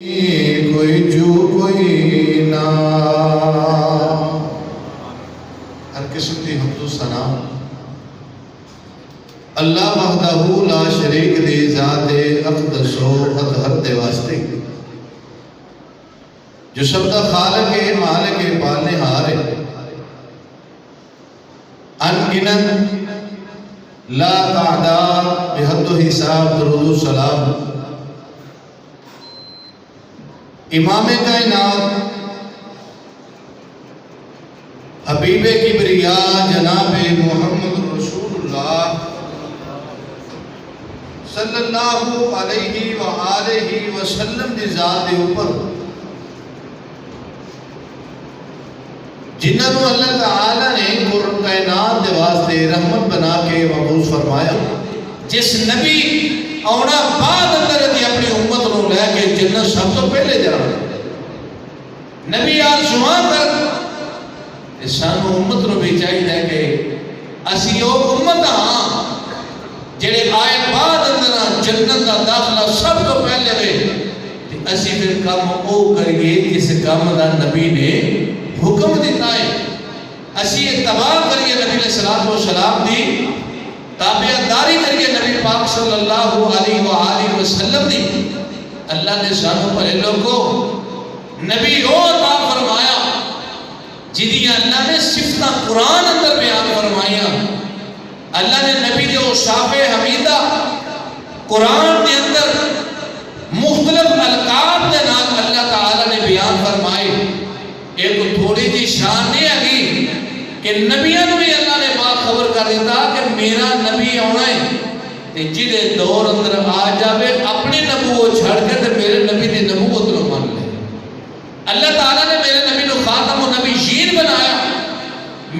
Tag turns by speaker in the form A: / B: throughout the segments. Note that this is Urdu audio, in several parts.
A: کوئی جو کوئی نا ہر قسم کی حمد و ثنا اللہ وحدہ لا شریک دی ذات اقدس و اطہر دے واسطے جو سب کا خالق ہے، مالک ہے، پالنے ہار ہے، ان گنت لا تعداد بحد و حساب درود و سلام امام کائنات حبیب کبریاء جناب محمد رسول اللہ صلی اللہ علیہ وآلہ وسلم دی ذات دے اوپر جنہوں اللہ تعالیٰ نے کائنات دے واسطے رحمت بنا کے مبعوث فرمایا، جس نبی آنا بعد اندر دی اپنی امت نو لے کے جنت سب تو پہلے جانا نبی آرزواں کر سانو امت نو بھی چاہیے کہ اسی او امت ہاں جڑے آئے بعد اندر جنت دا داخلہ سب تو پہلے ہوئے، اسی پھر کام او کریے جس کام دا نبی نے حکم دیتا ہے، اسی اتباع کریے نبی علیہ السلام دی تابعداری کریے نبی پاک صلی اللہ علیہ وآلہ وسلم دی۔ اللہ نے سانو پہلے لوگوں نبی او عطا فرمایا جدی اللہ نے صفتہ قرآن اندر بیان فرمایا، اللہ نے نبی دے اوصاف حمیدہ قرآن دے اندر مختلف القاب دے نام اللہ تعالیٰ نے بیان فرمائے۔ ایک تھوڑی جی شان نہیں آگی کہ نبیان بھی اللہ نے باخبر کر دیتا کہ میرا نبی آنا ہے جدے دور اندر آ جاوے اپنی نبوت چھڑ کے تے میرے نبی دی نبوت نو مان لے۔ اللہ تعالیٰ نے میرے نبی نو خاتم و نبیین بنایا،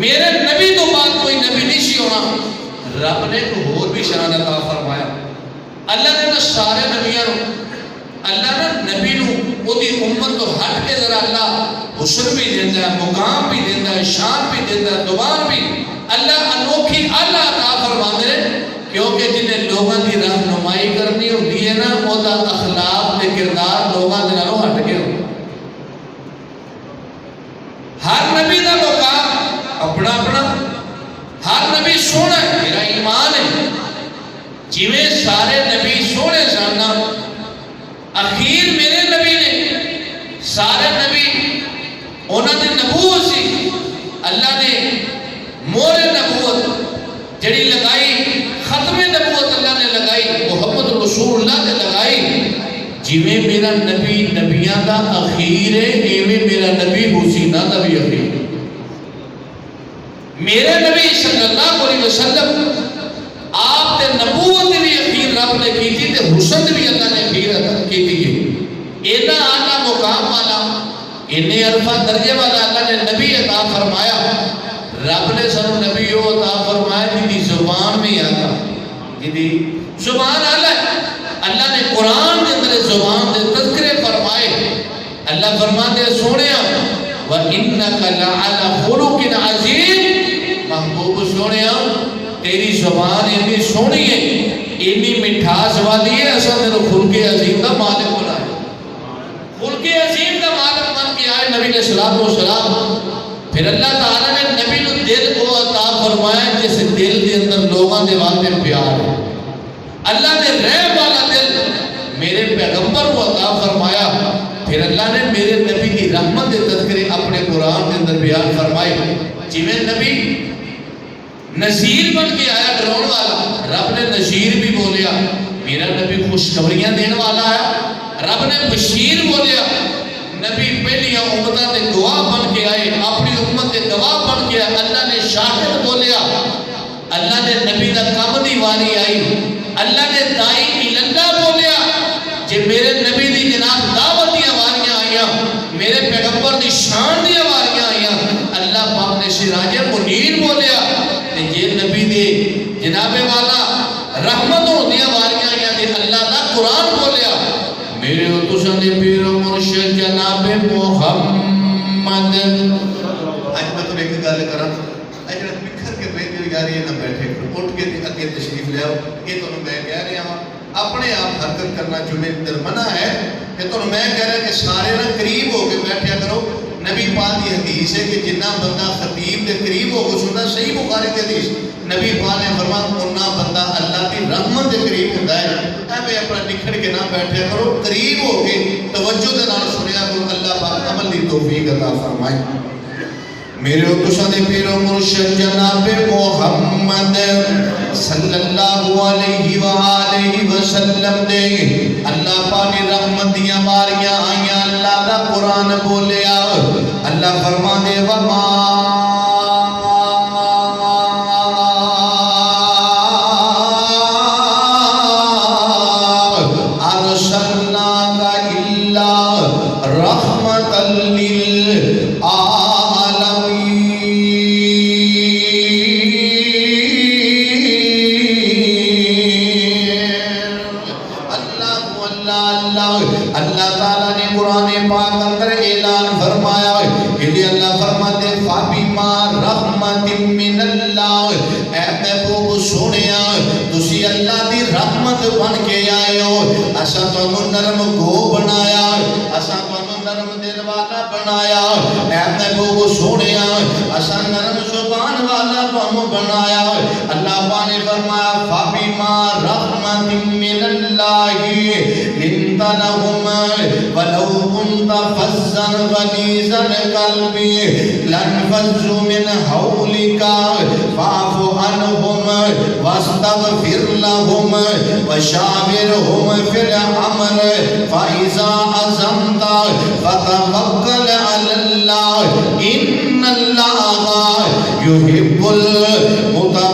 A: میرے نبی تو بعد کوئی نبی نہیں سی ہونا۔ رب نے کو اور بھی شان عطا فرمایا، اللہ نے سارے نبیان اللہ نے نبی نو وہ دی امت تو ہٹ کے ذرا اللہ حسن بھی دیتا ہے، مقام بھی دیتا ہے، شان بھی دیتا ہے، دوبار بھی اللہ انوکھی اللہ عطا فرما دے، کیونکہ جنہیں لوگاں دی رہنمائی کرنی ہوتی ہے نا وہ دا اخلاق دے کردار لوگاں دے نالوں ہٹ کے ہو۔ ہر نبی دا مقام اپنا اپنا، ہر نبی سونا ہے، میرا ایمان ہے جویں سارے نبی سونے سانا اخیر میرے نبی نے سارے نبی انہوں نے نبوت سی، اللہ نے مور نبوت جڑی لگائی، ختم نبوت اللہ نے لگائی، محمد رسول اللہ نے لگائی، جویں میرا نبی نبیاں دا اخیر ہے ایویں میرا نبی حسینہ دا بھی اخیر ہے۔ میرے نبی صلی اللہ علیہ وسلم آپ تے نبوت بھی اخیر رب نے کی تھی تے حسن بھی اللہ نے اخیر کی تھی۔ اینا آلہ مقام والا، انہیں عرفہ درجے والا اللہ نے نبی عطا فرمایا۔ رب نے سنو نبی عطا فرمایا جدی زبان میں آتا، جدی زبان آلہ اللہ نے قرآن کے اندر زبان دے تذکرے فرمائے۔ اللہ فرماتے سونیا وَإِنَّكَ لَعَلَى خُلُقٍ عَظِيمٍ، محبوب سونیا تیری زبان اتنی سونی ہے، اتنی مٹھاس والی ہے، ایسا میرے خلق عظیم کا مالک بنا ہے۔ خلق عظیم کا مالک بن کے آئے نبی علیہ السلام۔ پھر اللہ تعالیٰ نے نبی کو دل کو عطا فرمایا جس دل کے اندر لوگاں دے واسطے پیار ہے۔ اللہ نے رحم والا دل میرے پیغمبر کو عطا فرمایا۔ پھر اللہ نے میرے نبی کی رحمت دے تذکرے اپنے قرآن کے اندر بیان فرمائے۔ جویں نبی نذیر بن کے آیا ڈراؤن والا، رب نے نذیر بھی بولیا، میرا نبی خوشخبریاں دین والا ہے، رب نے بشیر بولیا، نبی پہلیاں امتاں دے گواہ بن کے آئے، اپنی امت دے گواہ بن کے آئے، اللہ نے شاہد بولیا، اللہ نے نبی دا کام دی واری آئی، اللہ نے دائی الندہ بولیا، جے میرے نبی دی جناب دعوت دیا واریاں آئیاں، میرے پیغمبر دی شان دیا واریاں آئیاں، اللہ پاک نے سراج منیر بولیا، یہ نبی دے جناب والا رحمت ہوتیاں واریاں آئیاں دے اللہ دا قرآن بولیا۔ میرے اتسان دے پیر و مرشد جناب محمد۔ آج میں تو ایک گالے کرا آج میں پکھر کے بیٹے ہوئی جا رہی ہے نہ بیٹھے اٹھ کے اگے تشریف لے آؤ، یہ تو میں کہہ رہے ہیں
B: اپنے آپ حرکت کرنا چنے اندر منع ہے کہ تو میں کہہ رہا کہ سارے نہ قریب ہو کے بیٹھیا کرو. نبی پاک کی حدیث ہے کہ جنہ بندہ خطیب دے قریب ہو کے سننا, صحیح بخاری کی حدیث, نبی پاک نے فرمایا اُنہ بندہ اللہ کی رحمت دے قریب ہوتا ہے. میں اپنا نکھڑ کے نہ بیٹھیا کرو, قریب ہو کے توجہ دے نال سنیا کرو. اللہ پاک عمل دی توفیق عطا فرمائے. میرے اتشاہ دے پیرو مرشد جناب محمد صلی اللہ علیہ وآلہ وسلم دے اللہ پاک رحمت دیاں باریاں آئیاں. اللہ دا قرآن بولیا, اللہ فرما دے وما ارسلناک الا رحمتا للعالمین. اللہ تعالیٰ نے قرآن پاک اندر اعلان فرمایا ہے کہ اللہ فرماتے فَبِمَا رَحْمَةٍ مِّنَ اللَّهِ, اے محبوب سنیا تسی اللہ دی رحمت بن کے آئے ہو. اسا تانوں نرم گو بنایا, اسا تانوں نرم دل والا بنایا. اے محبوب سنیا اسا نرم زبان والا تانوں بنایا. اللہ پاک نے فرمایا فَبِمَا رَحْمَةٍ مِّنَ اللَّهِ لِنْتَ لَهُمْ وَلَوْ كُنْتَ فَظًّا غَلِيظَ الْقَلْبِ لَانفَضُّوا مِنْ حَوْلِكَ فَاعْفُ عَنْهُمْ وَاسْتَغْفِرْ لَهُمْ وَشَاوِرْهُمْ فِي الْأَمْرِ فَإِذَا عَزَمْتَ فَتَوَكَّلْ عَلَى اللَّهِ إِنَّ اللَّهَ يُحِبُّ الْمُتَوَكِّلِينَ.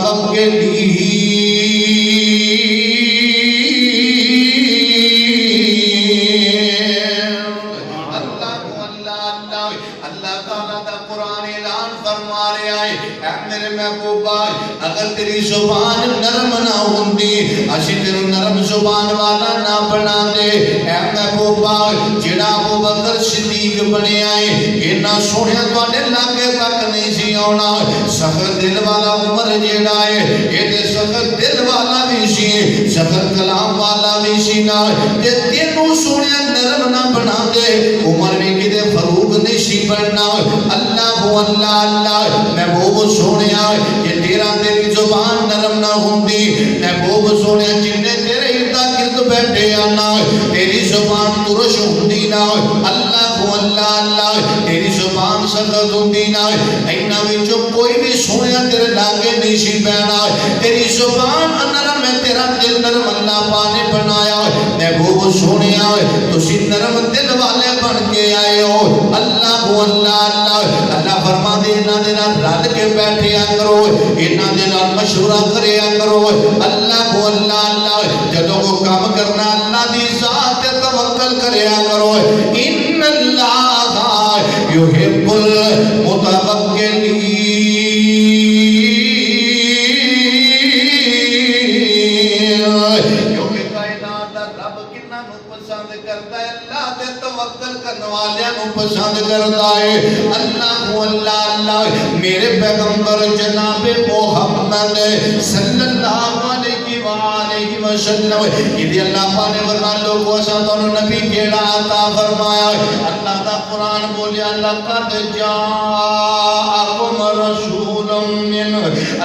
B: میرے محبوبہ اگر تیری زبان نرم نہ ہوندی اسی تیرے نرم زبان والا نہ بنا دے. اے محبوبہ جڑا ابو بکر صدیق بنے آئے اینا سوڑیا تو آنے لاغے تک نہیں سی آنا. سخت دل والا عمر جڑا ہے یہ سخت دل والا بھی سی, سخت کلام والا بھی سی نا. یہ تینوں سوڑیا نرم نہ بنا دے. عمر میں کدے فروغ نہیں سی بڑھنا. اللہ اللہ اللہ محبوب سونیا یہ تیرا تیری زبان نرم نہ ہوندی. محبوب سونیا جنہیں تیرے اردا گرد بیٹھے آنا تیری زبان ترش ہوندی نا. اللہ اللہ اللہ تیری زبان سخت ہوندی نا. اینا وچوں کوئی بھی سونیا تیرے لاغے نہیں سی بہنا. تیری زبان نرم ہے, تیرا دل نرم اللہ پاک نے بنایا. محبوب سونیا تسی نرم دل والے بن کے آئے ہو. اللہ اللہ اللہ اللہ فرما دے انہاں دے نال رل کے بیٹھیا کرو, انہاں دے نال مشورہ کریا کرو. اللہ کو اللہ اللہ جدوں کو کام کرنا اللہ دی ذات تے توکل کریا کرو. ان اللہ یحب المتوکلین. کیونکہ کائنات دا رب کنا نو پسند کرتا ہے, اللہ تے توکل کرنے والیاں نو پسند کرتا ہے. اللہ اللہ اللہ میرے پیغمبر جناب محمد صلی اللہ علیہ وآلہ وسلم کہ اللہ پاک نے فرمایا لوگوں اساں تانوں نبی کیڑا عطا فرمایا. اللہ دا قرآن بولیا لقد جاءکم رسول من,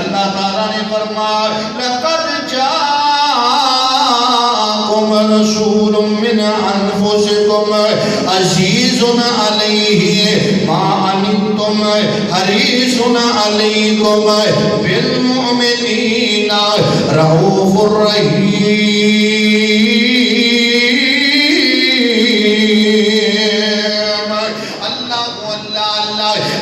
B: اللہ تعالیٰ نے فرمایا لقد رسول من انفسکم عزیز علیہ ما عنتم حریص علیکم بالمؤمنین رؤوف الرحیم.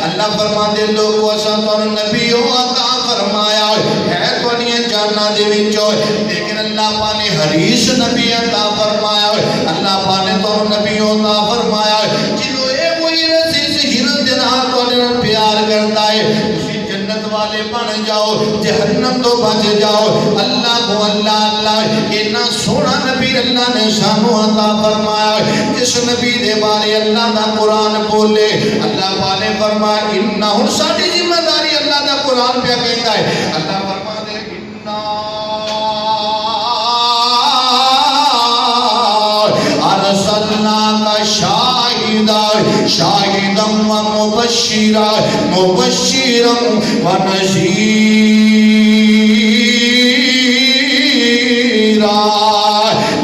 B: اللہ فرما دے لوگوں اساں تانوں نبیوں عطا فرمایا ہے تو نہیں جاننا دے وچوں, لیکن اللہ پاک نے حریص نبی عطا فرمایا. اللہ پاک نے تانوں نبیوں عطا فرمایا جنوں اے کوئی رسیس ہرن دے نال تانوں پیار کرتا ہے. تسی جنت والے بن جاؤ, جہنم تو بچ جاؤ. اللہ کو اللہ اللہ اتنا سونا نبی اللہ نے سانو عطا فرمایا. جس نبی دے بارے اللہ دا قرآن بولے اللہ پاک نے فرمایا انہا ہن ساڈی ذمہ داری اللہ دا قرآن پہ کہتا ہے. اللہ فرما دے انہا ارسلناک شاہدا شاہدا و مبشرا مبشرا و نذیرا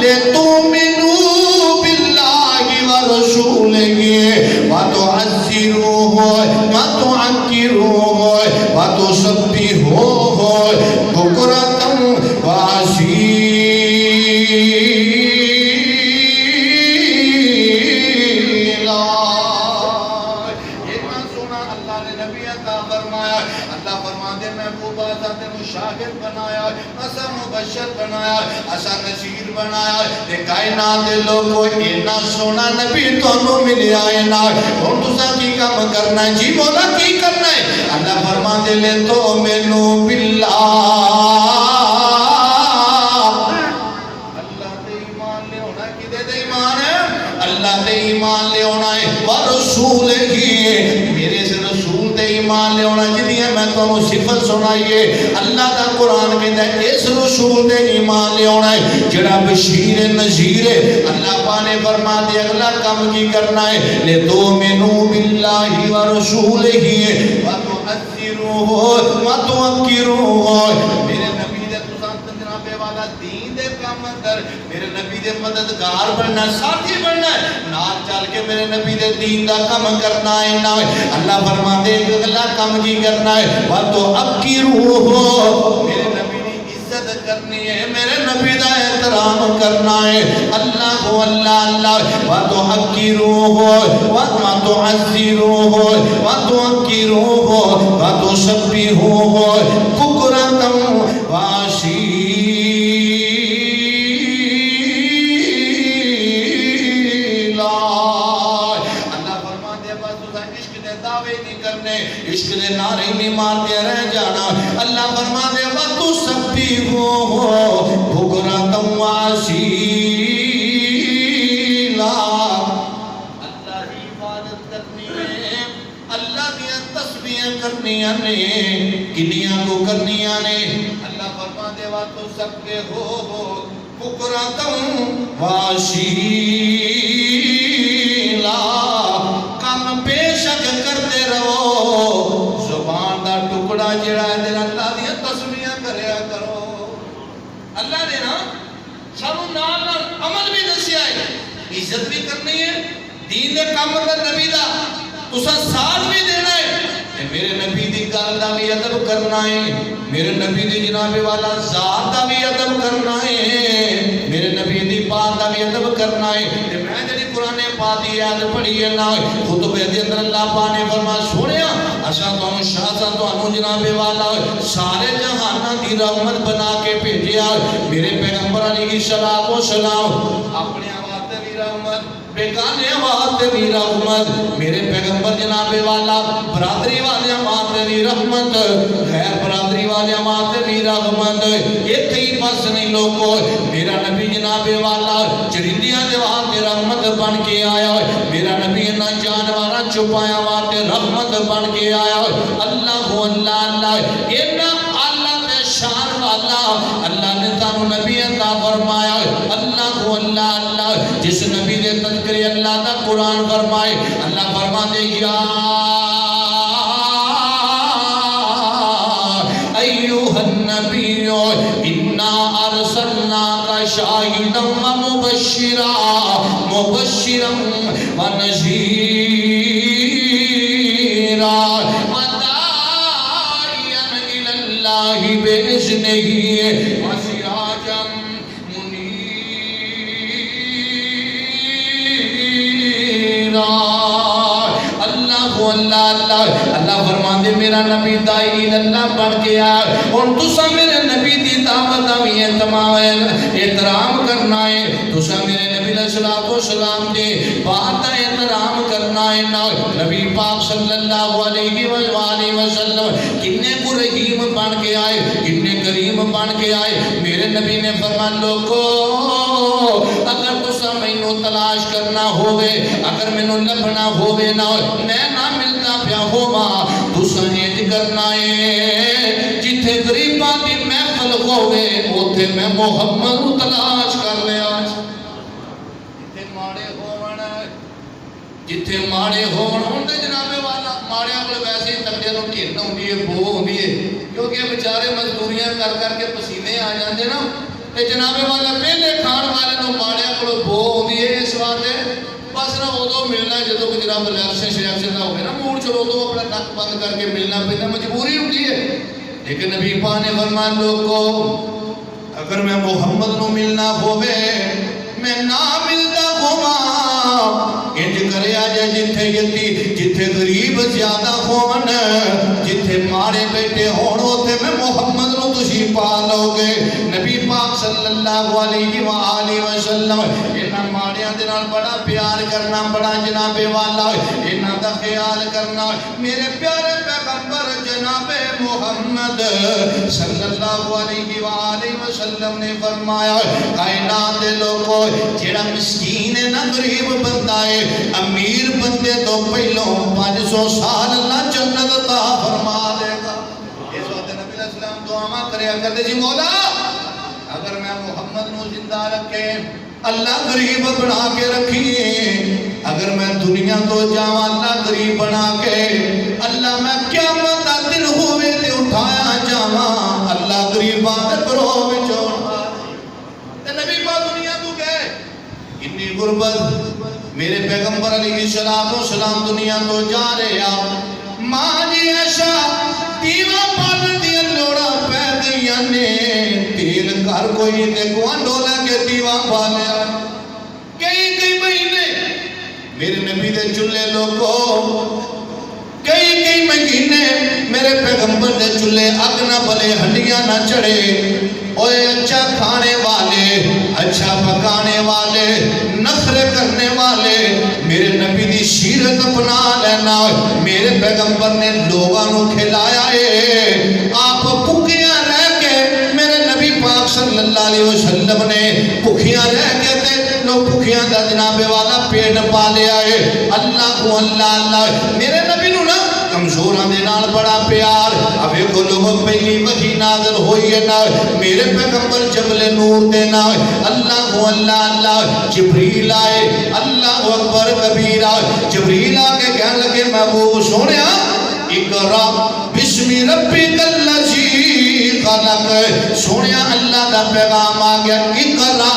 B: لتؤمنوا باللہ ورسولہ وتعزروہ وتعکروہ وتسبحوہ بکرۃ وأصیلا۔ اتنا سونا اللہ نے نبی عطا فرمایا۔ اللہ فرماتے محبوب ذات مشاہد بنایا، اسا مبشر بنایا، اسا نذیر بنایا۔ تے کائنات دے لوگوں اتنا سونا نبی تانوں ملیا ہے نا، ہن تساں کی کام کرنا ہے؟ جی مولا کی کرنا ہے؟ اللہ فرماتے لے تو مینو باللہ، اللہ تے ایمان لے ہونا ہے۔ کدے تے ایمان ہے؟ اللہ تے ایمان لے ہونا ہے، ورسول ہی میرے سے رسول تے ایمان لے ہونا ہے۔ جدیاں میں تو صفت سنائیے، اللہ کا قرآن کہتا ہے اس رسول تے ایمان لے ہونا ہے جڑا بشیر نذیر ہے۔ اللہ پانے فرما دے اگلا کام کی کرنا ہے، لے تو منو باللہ ورسولہ وتعزروہ وتوقروہ۔ میرے نبی دے تساں جناب والا دین دے کام اندر میرے نبی دے مددگار بننا، ساتھی بننا ہے، نال چل کے میرے نبی دے دین دا کام کرنا ہے نا۔ اللہ فرما دے اگلا کام کی کرنا ہے، وتوقروہ میرے نبی دی عزت کرنی ہے، میرے نبی دا احترام کرنا ہے۔ اللہ ہو اللہ اللہ، وتوقروہ وتعزروہ وتوقروہ وتسبحوہ بکرۃ وأصیلا۔ اللہ فرماتے ہیں بس تساں عشق دے دعوے نہیں کرنے، عشق دے نعرے نہیں مارتے رہ جانا۔ اللہ فرماتے ہیں وتسبحوہ بکرۃ وأصیلا۔ اللہ کی عبادت کرنی ہے، اللہ کی تسبیح کرنی ہے، کنیاں کو کرنی ہے۔ اللہ فرماتے ہیں وتسبحوہ بکرۃ وأصیلا۔ کم بے شک کرتے رہو، زبان دا ٹکڑا جڑا ہے دل اللہ دی تسبیح کریا کرو۔ اللہ نے نا سانو نال نال عمل بھی دسیا ہے، عزت بھی کرنی ہے، دین دے کام دا نبی دا تساں ساتھ بھی دینا ہے، میرے نبی دی گل دا بھی ادب کرنا ہے، میرے نبی دی جناب والا ذات دا بھی ادب کرنا ہے، میرے نبی دی بات دا بھی ادب کرنا ہے۔ میں جڑی قرآن پاک دی آیت پڑھی ہے نا، خطبے دے اندر اللہ پاک نے فرمایا سونیا اساں تانوں شاہ تانوں جناب والا سارے جہاناں دی رحمت بنا کے بھیجیا۔ میرے پیغمبر علیہ الصلوۃ والسلام اپنے واسطے بھی رحمت، بیگانے واسطے بھی رحمت، میرے پیغمبر جناب والا برادری والے واسطے بھی رحمت، غیر برادری والے واسطے بھی رحمت۔ ایک ہی بس نہیں لوگوں، میرا نبی جناب والا چرندیاں دے واسطے رحمت بن کے آیا، میرا نبی نہ جانوراں چھپایا واسطے رحمت بن کے آیا۔ اللہ اللہ اللہ اینا اللہ تے شان والا اللہ نے تانوں نبی عطا فرمایا۔ اللہ اللہ اللہ جس نبی دے تذکرے اللہ دا قرآن فرمائے، اللہ فرما دے یا ایوہ النبی انا ارسلناک شاہدا ومبشرا مبشرا ونذیرا وداعیا الی اللہ بإذنہ وسراجا منیرا۔ اللہ اللہ اللہ اللہ فرماندے میرا نبی دائی اللہ بن گیا، اور تسا میرے نبی دی دعوت بھی احترام کرنا ہے، تسا میرے نبی علیہ السلام دے بات دا احترام کرنا ہے۔ نبی پاک صلی اللہ علیہ وآلہ وسلم کتنے کو رحیم بن کے آئے، کتنے کریم بن کے آئے۔ میرے نبی نے فرمان لوگو اگر تسا مینوں تلاش کرنا ہوئے، اگر مینوں لبنا ہوئے نہ میں نہ ملتا پیا ہوا، تسا نیج کرنا ہے جتھے غریباں دی محفل ہوئے اوتھے میں محمد تلاش کر لیا، جتھے ماڑے ہون
A: جتھے ماڑے ہون تے جناب والا ماڑیاں کول ویسے ہی تگڑیاں نوں ٹھن ہوندی ہے بو ہوندی ہے کیونکہ بیچارے مزدوریاں کر کے پسینے آ جاندے نا تے جناب والا پہلے کھان والے نوں ماڑیاں کول بو ہوندی ہے اس واسطے بس نہ ادو ملنا جدو کہ جناب الیکشن شیکشن کا ہو گیا نا موڈ چلو ادو اپنا نک بند کر کے ملنا پہنا مجبوری ہوتی ہے لیکن نبی پاک نے فرمایا لوگو
B: اگر میں محمد نو ملنا ہوئے میں نہ ملتا ہوا انج کرے آجے جتھے غریب زیادہ ہون جتھے مارے بیٹے ہون ہوتے میں محمد نو تشی پا لو گے نبی پاک صلی اللہ علیہ وآلہ وسلم انہاں ماڑیاں دے نال بڑا پیار کرنا بڑا جناب والا انہاں دا خیال کرنا میرے پیارے پیغمبر جناب محمد صلی اللہ علیہ وآلہ وسلم نے فرمایا کائنات دے لوگوں جیڑا مسکین ہے نا غریب بندہ ہے امیر بندے تو پہلوں 500 سال اللہ جنت عطا فرما دے گا اس وقت نبی علیہ السلام دعا کرے کرتے جی مولا اگر میں محمد نو زندہ رکھے اللہ غریب بنا کے رکھیے اگر میں دنیا تو جاؤں اللہ غریب بنا کے اللہ میں قیامت دا دن ہوئے تے اٹھایا جاواں اللہ غریباں دے گروہ وچ اٹھا تے نبی پاک دنیا تو گئے اتنی غربت میرے پیغمبر علیہ السلام دنیا تو جا رہے آپ ماں جی عائشہ دیوہ پال دیا لوڑا پہ گیا نے تیل کر کوئی دیکھو انڈولا کے دیوہ پالیا کئی مہینے میرے نبی دے چلے لوگوں کئی مہینے میرے پیغمبر دے چلے اگ نہ بلے ہڈیاں نہ چڑھے اوے اچھا کھانے والے اچھا پکانے والے نخرے کرنے والے میرے نبی دی سیرت اپنا لینا میرے پیغمبر نے لوگاں نو کھلایا ہے آپ بھوکیاں رہ کے میرے نبی پاک صلی اللہ علیہ وسلم نے بھوکیاں رہ کے تے لوگ بھوکیاں دا جناب والا پیٹ پا لیا ہے اللہ کو اللہ میرے نبی نو نا کمزوراں دے نال بڑا پیار ابے کو لوگ پہلی وحی نازل ہوئی ہے نا میرے پیغمبر جبل نور دے نا اللہ کو اللہ جبریل آئے اللہ اکبر کبیرہ جبریل آکے کہنے لگے محبوب سونیا اقرا بسم ربک الذی خلق سونیا اللہ دا پیغام آ گیا اقرا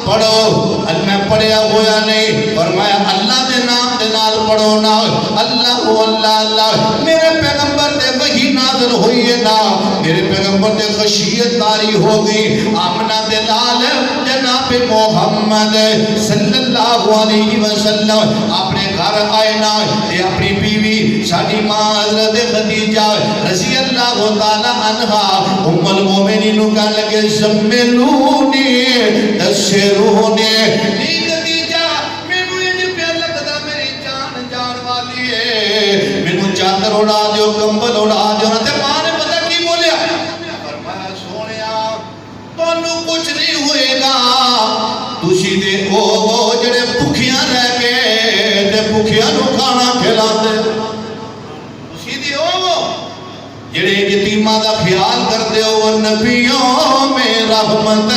B: پڑھو میں پڑھیا ہویا نہیں فرمایا اللہ دے نام دے نال پڑھو نا اللہ میرے پیغمبر دے وحی نازل ہوئی ہے نا میرے پیغمبر دے خشیت تاری ہو گئی آمنہ دے لال جناب محمد صلی اللہ علیہ وسلم اپنے گھر آئے نا یہ اپنی بیوی ساڑی ماں حضرت خدیجہ رضی اللہ تعالی عنہ ام المومنین کہنے لگے زملونی دسرونے نی خدیجہ میں نو یہ پیار لگتا میری جان والی ہے میں نو چادر اڑا دیو کمبل اڑا دیو تے ماں نے پتہ کی بولیا فرمایا سونیا تانوں کچھ نہیں ہوئے گا تسی دے او جڑے بھوکیاں رہ کے تے بھوکیاں نو کھانا کھلاندے تسی دے او جڑے یتیماں دا خیال کردے ہو نبیوں میں رحمت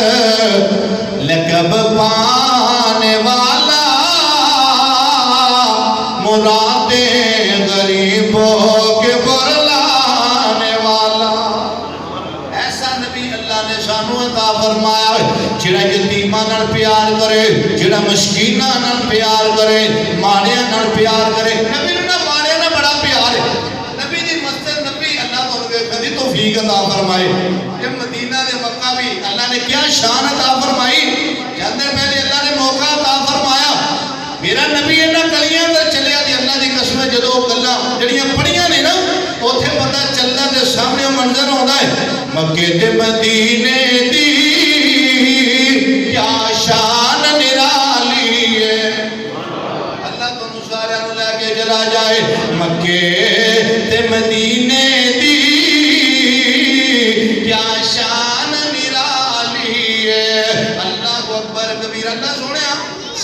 B: لقب پانے والا مرادیں غریبوں کے برلانے والا ایسا نبی اللہ نے سانو عطا فرمایا جڑا یتیماں نال پیار کرے جڑا مسکیناں نال پیار کرے ماڑیاں نال پیار کرے نبی نوں ماڑیاں نال بڑا پیار ہے نبی دی مسجد نبی اللہ تو کدی توفیق عطا فرمائے کہ مدینہ دے مکہ بھی اللہ نے کیا شان عطا فرمائی جاندے پہلے اللہ نے موقع عطا فرمایا میرا نبی انہاں گلیاں تے چلیا دی اللہ دی قسم ہے جدوں گلاں جڑیاں پڑھیاں نے نا اوتھے پتہ چلدا تے سامنے منظر ہوندا ہے مکے تے مدینے دی کیا شان نرالی ہے اللہ تانوں سارے نوں لے کے چلا جائے مکے تے مدینے دی کیا شان نرالی ہے اللہ اکبر کبیر اللہ سونیا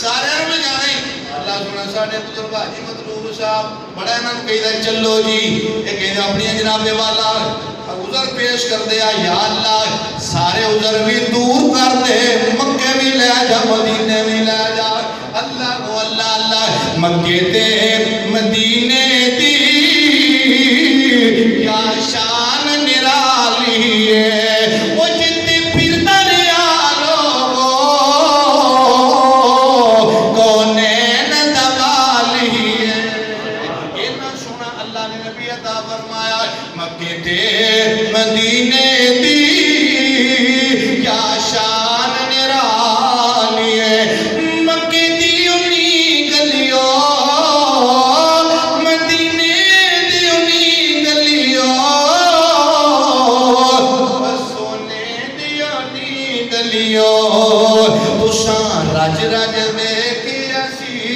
B: سارے نوں جانا ہی اللہ سونا ساڈے بزرگ حاجی مطلوب صاحب بڑا انہاں نوں کہیدا چلو جی اے کہندا اپنی جناب والا عذر پیش کر دیا یا اللہ سارے عذر بھی دور کر دے مکے بھی لے جا مدینے بھی لے جا اللہ کو اللہ اللہ مکے تے مدینے دی کیا شان نرالی ہے وہ جتنی پھر دریالو کونین دوالی ہے اتنا سونا اللہ نے نبی عطا فرمایا مکے تے مدینے دی کیا شان نرالی ہے مکے دی انہی گلیوں مدینے دی انہی گلیوں سونے دی انہی گلیوں تساں رج رج ویکھیا سی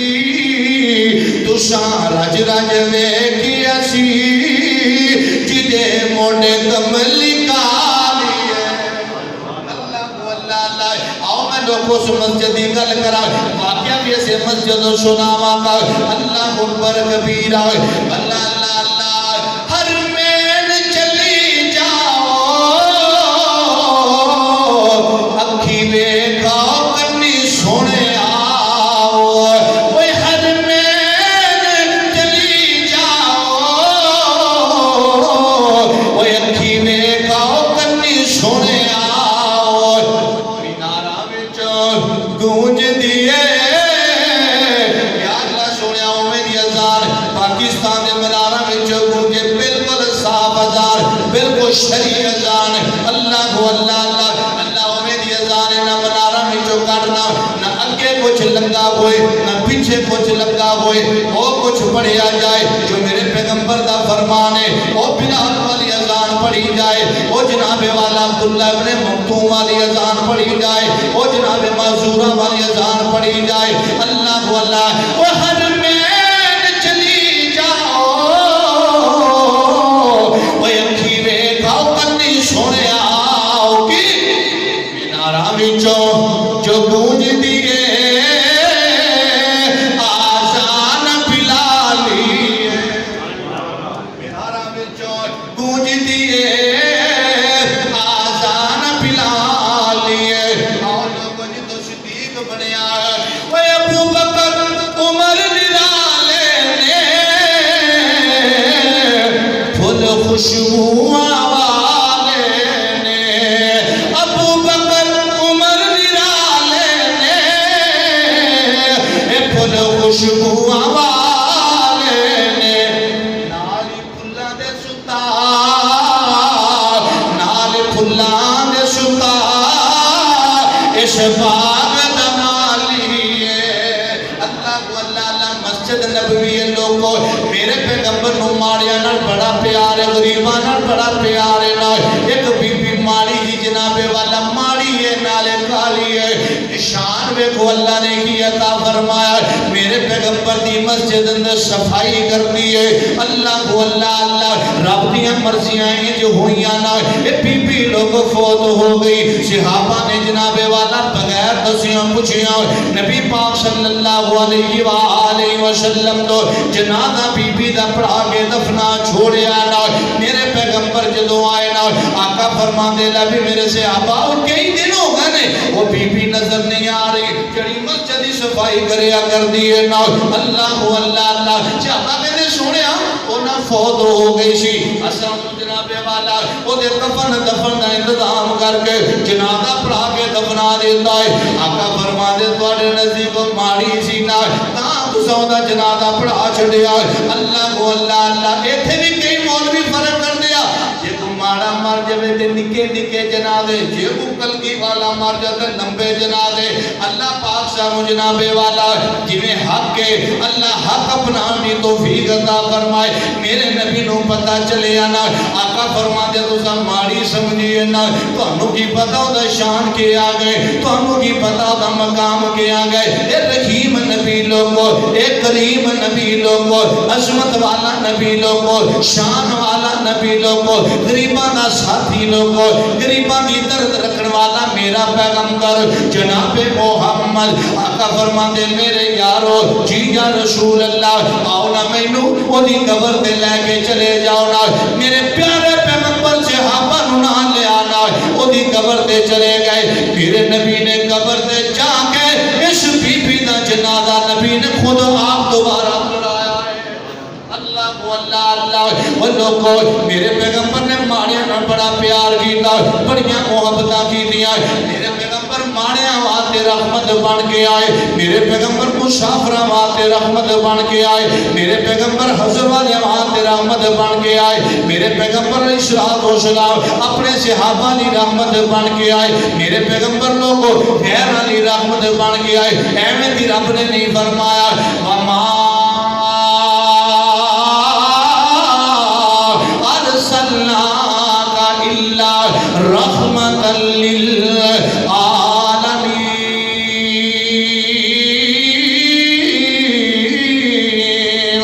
B: تساں رج رج ویکھیا سی جدے موڈے کملی کالی ہے اللہ کو اللہ اللہ آؤ میں لوگوں سے مسجدی گل کرا واقعہ بھی ایسے مسجد و سناوا کا اللہ اکبر کبیرہ اللہ اللہ اللہ ہر مین چلی جاؤ اکھی ویکھاؤ کنی سونے آؤ وہ ہر مین چلی جاؤ وہ اکھی ویکھاؤ کنی سونے آؤ مینارہ وچ گونج دیے یا اللہ سونے آؤ میری اذان پاکستان دے منارہ وچ گونجے بالکل صاف اذان بالکل شریع اذان اللہ کو اللہ اللہ اللہ میری اذان نہ منارہ وچ کڈنا نہ اگے کچھ لگا ہوئے نہ پیچھے کچھ لگا ہوئے وہ کچھ پڑھیا جائے جو میرے پیغمبر دا فرمان ہے وہ بلال والی اذان پڑھی جائے وہ جناب والا عبداللہ ابن مکتوم والی اذان پڑھی جائے وہ جناب معذورہ والی اذان پڑھی جائے اللہ کو اللہ وہ ہر مین چلی جاؤ وہ اکھی ویکھاؤ کنی سونے آؤ کی مینارہ وچوں جو گونج دیے آذان بلالی مینارہ وچوں گونج دیے آذان بلالی آؤ لوگوں جی تو صدیق بنیا وہ ابو بکر عمر نرالے نے پھل خوشبو والے نے ابو بکر عمر نرالے نے پھل خوشبو والے نے نالی پھلاں دے ستا نال پھلاں دے ستا اس باغ دا مالی ہے اللہ کو اللہ اللہ مسجد نبوی لوگو میرے پیغمبر نو ماڑیاں نال بڑا پیار ہے غریباں نال بڑا پیار ہے نا ایک بی بی ماڑی جی جناب والا ماڑی ہے نالے کالی ہے نشان ویکھو اللہ نے کی عطا فرمایا میرے پیغمبر دی مسجد اندر صفائی کر دی ہے اللہ کو اللہ اللہ رب دیاں مرضیاں جو ہوئیاں نا اے بی بی لوگ فوت ہو گئی صحابہ نے جناب والا بغیر دسیاں پوچھیاں نبی پاک صلی اللہ علیہ وآلہ وسلم تو جنازہ بی بی دا پڑھا کے دفنا چھوڑیا نا میرے پیغمبر جدو آئے نا آقا فرمان دے لبی میرے سے آبا کئی دن ہو گئے نے وہ بی بی نظر نہیں آ رہی جڑی مسجدی صفائی کریا کر دیئے نا اللہ کو اللہ اللہ چاہتا میں نے سنیا وہ نہ فوت ہو گئی سی اسلام جناب والا وہ دے کفن دفن دا انتظام کر کے جنازہ پڑھا کے دفنا دیتا ہے آقا فرما دے توڑے نزدیک ماڑی سی نا تساں دا جنازہ پڑھا چھڑیا اللہ کو اللہ اللہ ایتھے بھی کئی مولوی فرق کر دیا یہ کو ماڑا مار جوے تے نکے نکے جنازے یہ کو کلگی والا مار جاتے لمبے جنازے اللہ پاک صاحب جناب والا جنہیں حق کے اللہ حق اپنا بھی توفیق عطا فرمائے میرے نبی نو پتہ چلے آنا آقا فرما دے تو سا ماڑی سمجھئے نا تو انہوں کی پتہ ہو دا شان کے آگئے تو انہوں کی پتہ ہو دا مقام کے آگئے اے رحیم نبی لوگو اے کریم نبی لوگو عظمت والا نبی لوگو شان والا نبی لوگو غریبان دا ساتھی لوگو غریبان دی درد رکھن والا میرا پیغمبر جناب محمد آقا فرما دے میرے یارو جی یا رسول اللہ آؤ نا میں نو وہ دی قبر دے لے کے چلے جاؤ نا میرے پیارے پیغمبر صحابہ نو نہ لے آنا وہ دی قبر دے چلے گئے میرے نبی نے قبر دے جا کے اس بی بی دا جنازہ نبی نے خود آپ دوبارہ بلایا ہے اللہ اللہ اللہ وہ لوگوں میرے پیغمبر نے ماڑیاں نہ بڑا پیار کیتا بڑیاں محبتاں کیتیاں میرے پیغمبر ماڑیاں واسطے رحمت بن کے آئے میرے پیغمبر مسافراں واسطے رحمت بن کے آئے میرے پیغمبر حضر والے واسطے رحمت بن کے آئے میرے پیغمبر اشراق و سلام اپنے صحابہ لی رحمت بن کے آئے میرے پیغمبر لوگوں غیر علی رحمت بن کے آئے ایویں دی رب نے نہیں فرمایا وما رحمت للعالمین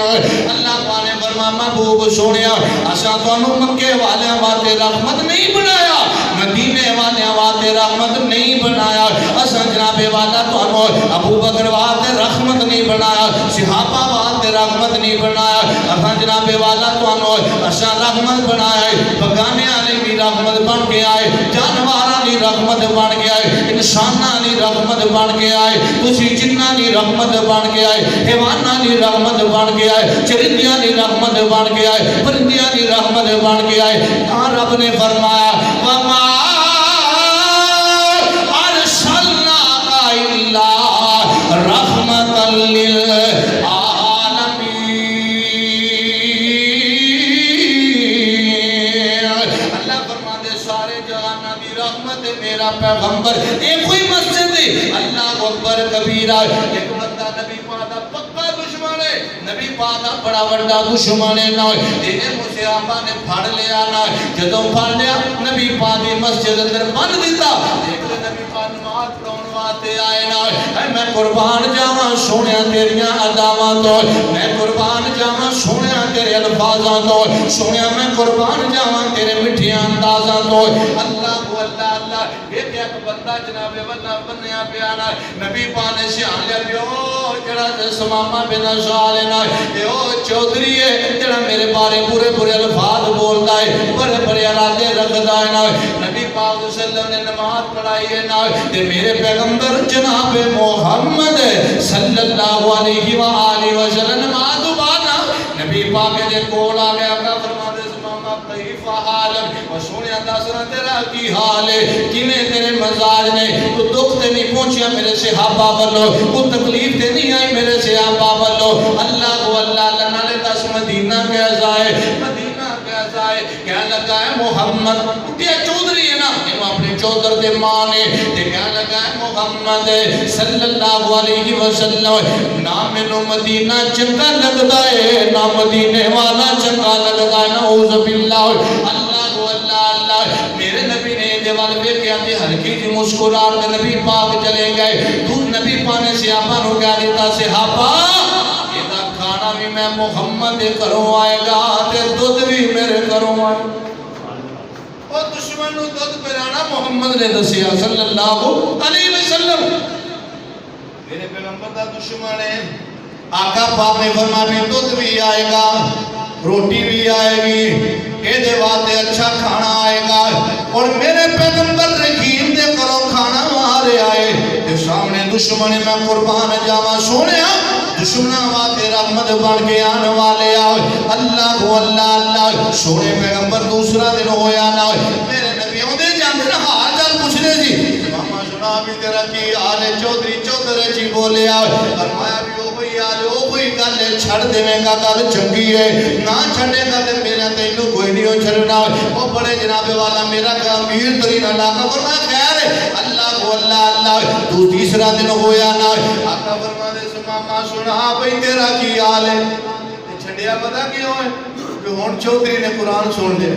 B: اللہ پانے فرما محبوب سونیا اساں تانوں مکے والے واسطے رحمت نہیں بنایا مدینے والے واسطے رحمت نہیں بنایا اساں جناب والا تانوں ابو بکر واسطے رحمت نہیں بنایا صحابہ واسطے رحمت نہیں بنایا اساں جناب والا تانوں اساں رحمت بنایا بگانے والے بھی رحمت بن کے آئے جانوراں دی رحمت بن کے آئے انساناں دی رحمت بن کے آئے تسی جناں دی رحمت بن کے آئے حیواناں دی رحمت بن کے آئے چرندیاں دی رحمت بن کے آئے پرندیاں دی رحمت بن کے آئے ہاں رب نے فرمایا وما ارسلناک الا رحمت للعالمین اللہ فرماتے سارے جہاناں دی رحمت میرا پیغمبر ایک کوئی مسجد ہے اللہ اکبر کبیرہ ایک بندہ نبی پاک دا پکا دشمن ہے نبی پاک دا بڑا بڑا دشمن ہے نہ دینے مجھے آپا نے پھاڑ لیا نہ جدوں پھاڑ لیا نبی پاک دی مسجد اندر بند دیتا دیکھ لے نبی پاک نماز پڑھون واسطے آئے نہ اے میں قربان جاواں سونیا تیریاں اداواں تو میں قربان جاواں سونیا تیرے الفاظاں تو سونیا میں قربان جاواں تیرے میٹھیاں اندازاں تو اللہ اللہ اللہ ایک ایک بندہ جناب والا بنیا پیانا نبی پاک نے سیان لیا پیو جڑا سماما بن سوال نہ اے او چودھری ہے جڑا میرے بارے پورے پورے الفاظ بولتا ہے بڑے بڑے ارادے رکھتا ہے نہ نبی پاک صلی اللہ علیہ وسلم نے نماز پڑھائی ہے نہ تے میرے پیغمبر جناب محمد صلی اللہ علیہ وآلہ وسلم نماز پڑھا نبی پاک نے کول آ گیا کا فرما دے سماما کیف حالک و سونیا دسنا تیرا کی حال ہے کیویں تیرے مزاج نے تو دکھ تے نہیں پہنچیا میرے صحابہ والو کو تکلیف تے نہیں آئی میرے صحابہ والو اللہ کو اللہ نالے دس مدینہ کیسا ہے مدینہ کیسا ہے کہنے لگا ہے محمد اٹھیا چودھری ہے نا یہ اپنے چودھر دے ماں نے کہنے لگا ہے محمد صلی اللہ علیہ وسلم نہ مینوں مدینہ چنگا لگدا ہے نہ مدینے والا چنگا لگدا ہے نعوذ باللہ اللہ کو اللہ اللہ میرے نبی نے دیوال پہ کیا تھی ہلکی جی مسکرات نبی پاک چلے گئے تو نبی پاک نے صحابہ نو کہا دیتا صحابہ یہ کھانا بھی میں محمد کروں آئے گا تے دودھ بھی میرے کروں آئے اور دشمن نو دودھ پلانا محمد نے دسیا صلی اللہ علیہ وسلم میرے پیغمبر دا دشمن ہے آقا پاک نے فرمایا دودھ بھی آئے گا روٹی بھی آئے گی اے دے واتے اچھا کھانا آئے گا اور میرے پیغمبر رحیم دے کرو کھانا مارے آئے تے سامنے دشمن میں قربان جاواں سونیا دشمناں واتے رحمت بن کے آنے والے آئے اللہ کو اللہ اللہ سونے پیغمبر دوسرا دن ہویا نہ میرے نبی ہوندے جاندے نہ حال چال پوچھنے جی ماما سنا بھی تیرا کی آلے چودھری چودھر جی بولے آئے فرمایا بھی وہ کوئی آلے وہ کوئی گل چھڑ دینے کا گل چنگی ہے نہ چھڑے گا تے میرا تینوں کوئی نہیں ہو چھڑنا وہ بڑے جناب والا میرا کہ امیر ترین علاقہ فرمایا خیر ہے اللہ کو اللہ اللہ تو تیسرا دن ہویا نہ آقا فرما دے سماما سنا بھئی تیرا کی حال ہے چھڑیا پتا کیوں ہے کہ ہون چودھری نے قرآن سن لیا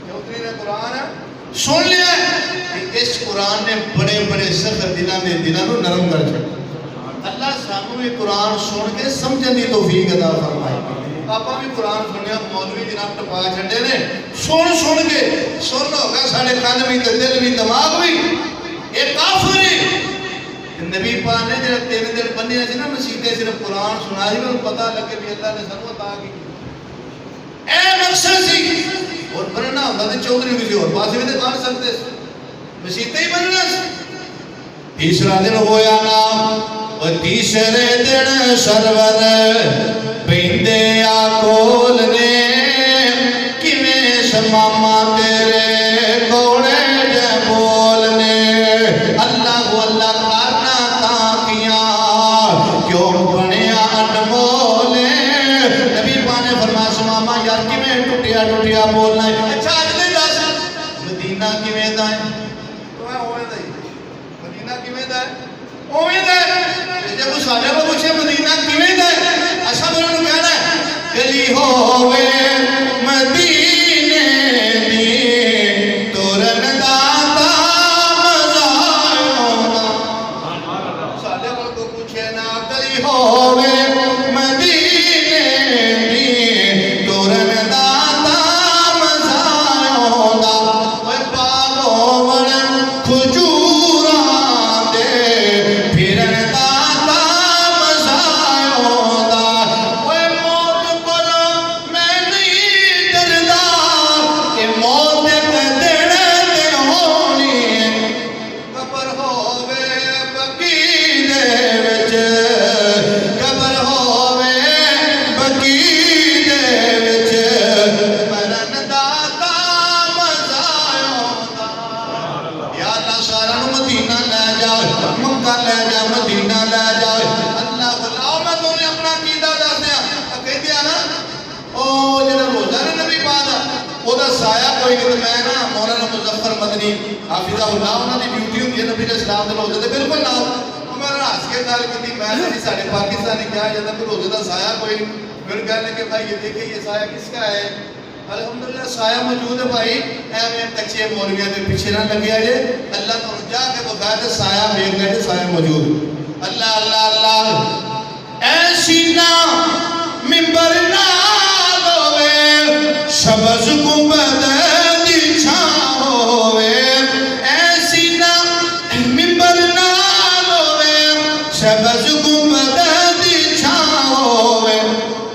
B: چودھری نے قرآن سن لیا کہ اس قرآن نے بڑے بڑے سخت دلوں کو نرم کر چھڑا اللہ ساموں میں قرآن سن کے سمجھن دی توفیق عطا فرمائے آپا بھی قرآن سنیا مولوی جناب ٹپا چھڑے نے سن کے سن ہوگا ساڑھے کان بھی دل بھی دماغ بھی ایک کافر ہے نبی پاک نے جب 3 دن بننے سے نا مسیحے صرف قرآن سنا جی میں پتہ لگے بھی اللہ نے سب عطا کی اے مقصد سی اور بننا ہوتا تھے چودھری بھی سی اور پاسے بھی تھے بن سکتے مسیحے ہی بننا سی تیسرا دن ہویا نا تیسرے دن سرور بیندے کول نے کیویں شماما تیرے کوڑے جے بولنے اللہ اللہ کرنا تاکیاں کیوں بنیا انمولے نبی پاک نے فرمایا شماما یار کیویں ٹوٹیا ٹوٹیا بولنا ہے اچھا اج دے دس مدینہ کیویں دا ہے جب اس آجا کو پوچھے مدینہ کیویں دا ہے اچھا بولو نو کہنا ہے گلی ہووے مدینے دی تورن داتا مزایوں دا سالے کو پوچھے نا گلی ہووے مدینے دی تورن داتا مزایوں دا اوے پاگو ون کھجوراں حافظہ اللہ انہوں نے ڈیوٹی ہوتی ہے نبی اسلام دے روزے دے بالکل نہ میں ہنس کے گل کی میں نہیں سارے پاکستانی کیا جاتا کہ روزے دا سایہ کوئی نہیں پھر کہنے کہ بھائی یہ دیکھیں یہ سایہ کس کا ہے الحمدللہ سایہ موجود ہے بھائی اے کچے مولویاں دے پیچھے نہ لگیا جے اللہ تو جا کے بتا دے سایہ دیکھ لے سایہ موجود اللہ اللہ اللہ اے سینہ منبر نہ لوے شبز گنبد دی چھاں ہوے شبز گنبد دی چھاں ہوے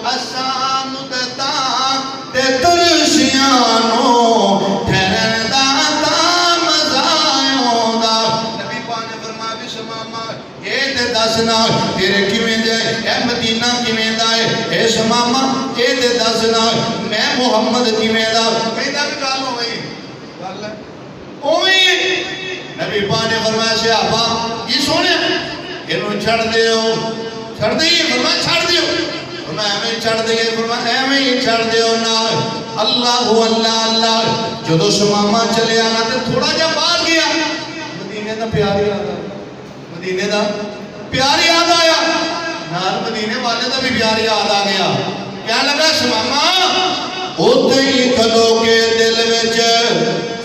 B: اساں مدتاں تے ترشیانوں ٹھہرن دا تا مزایوں دا نبی پاک نے فرمایا بھی شماما یہ تے دسنا تیرے کیویں دے اے مدینہ کیویں دا ہے اے شماما یہ تے دسنا میں محمد کیویں دا کہندا بھی گل ہوئی گل ہے اوویں نبی پاک نے فرمایا صحابہ یہ سونے انہوں چھڑ دیو چھڑ دیئے فرمایا چھڑ دیو فرمایا ہمیں چھڑ دیئے فرمایا ہمیں چھڑ دیو نا اللہ اللہ اللہ جدو شماما چلے آنا تے تھوڑا جا باہر گیا مدینے دا پیار یاد آیا مدینے دا پیار یاد آیا نال مدینے والے دا بھی پیار یاد آ گیا کیا لگا شماما اوتے ہی کدو کے دل وچ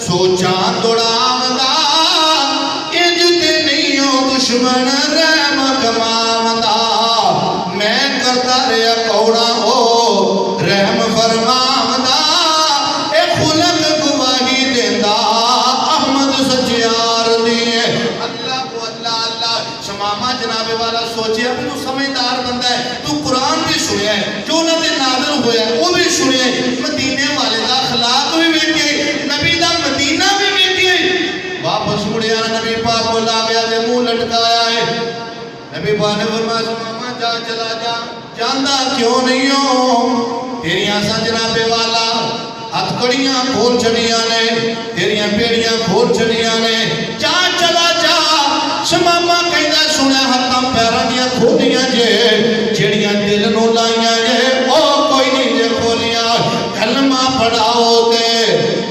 B: سوچاں دوڑاوندا دشمن رحم کمامدا میں کرتا رہا کوڑا ہو رحم فرمامدا اے خلق گواہی دیندہ احمد سچیار دیئے اللہ کو اللہ اللہ شماما جناب والا سوچے اب تو سمجھدار بندہ ہے تو قرآن بھی سنے ہے جو نہ دے نازل ہویا ہے وہ بھی سنے مدینے والے دا اخلاق بھی بیٹھے نبی دا مدینہ بھی بیٹھے واپس مڑیا نبی پاک کو لا گیا دے منہ لٹکایا ہے نبی پاک نے فرمایا شماما جا چلا جا جاندہ کیوں نہیں ہو تیری آسا جناب والا ہاتھ کڑیاں کھول چڑیاں نے تیریاں پیڑیاں کھول چڑیاں نے جا چلا جا شماما کہنا سنے ہاتھاں پیرا دیا کھولیاں جے جڑیاں دل نو لائیاں جے او کوئی نہیں جے کھولیاں کلمہ پڑھاؤ دے